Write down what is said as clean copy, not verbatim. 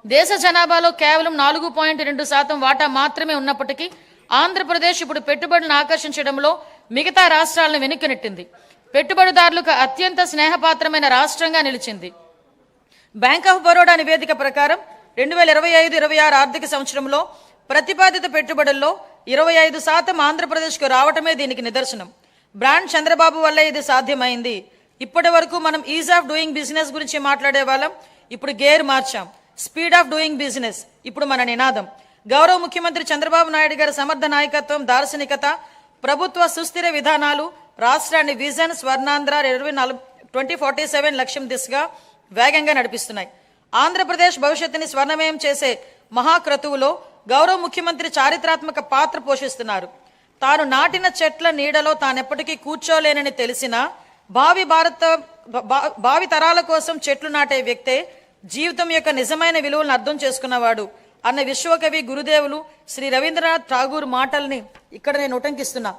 దేశ జనాభాలో కేవలం 4.2% వాటా మాత్రమే ఉన్నప్పటికీ ఆంధ్రప్రదేశ్ ఇప్పుడు పెట్టుబడులను ఆకర్షించడంలో మిగతా రాష్ట్రాలను వెనుకనెట్టింది. పెట్టుబడిదారులకు అత్యంత స్నేహపాత్రమైన రాష్ట్రంగా నిలిచింది. బ్యాంక్ ఆఫ్ బరోడా నివేదిక ప్రకారం 2025-26 ఆర్థిక సంవత్సరంలో ప్రతిపాదిత పెట్టుబడుల్లో 25% ఆంధ్రప్రదేశ్కు రావటమే దీనికి నిదర్శనం. బ్రాండ్ చంద్రబాబు వల్లే ఇది సాధ్యమైంది. ఇప్పటి వరకు మనం ఈజ్ ఆఫ్ డూయింగ్ బిజినెస్ గురించి మాట్లాడే వాళ్ళం, ఇప్పుడు గేర్ మార్చాం. స్పీడ్ ఆఫ్ డూయింగ్ బిజినెస్ ఇప్పుడు మన నినాదం. గౌరవ ముఖ్యమంత్రి చంద్రబాబు నాయుడు గారి సమర్థ నాయకత్వం, దార్శనికత, ప్రభుత్వ సుస్థిర విధానాలు రాష్ట్రాన్ని విజన్ స్వర్ణాంధ్ర 2047 లక్ష్యం దిశగా వేగంగా నడిపిస్తున్నాయి. ఆంధ్రప్రదేశ్ భవిష్యత్తుని స్వర్ణమయం చేసే మహాక్రతువులో గౌరవ ముఖ్యమంత్రి చారిత్రాత్మక పాత్ర పోషిస్తున్నారు. తాను నాటిన చెట్ల నీడలో తానెప్పటికీ కూర్చోలేనని తెలిసినా భావి తరాల కోసం చెట్లు నాటే వ్యక్తే జీవితం యొక్క నిజమైన విలువలను అర్థం చేసుకున్నవాడు అన్న విశ్వకవి గురుదేవులు శ్రీ రవీంద్రనాథ్ ఠాగూర్ మాటల్ని ఇక్కడ నేను ఉటంకిస్తున్నా.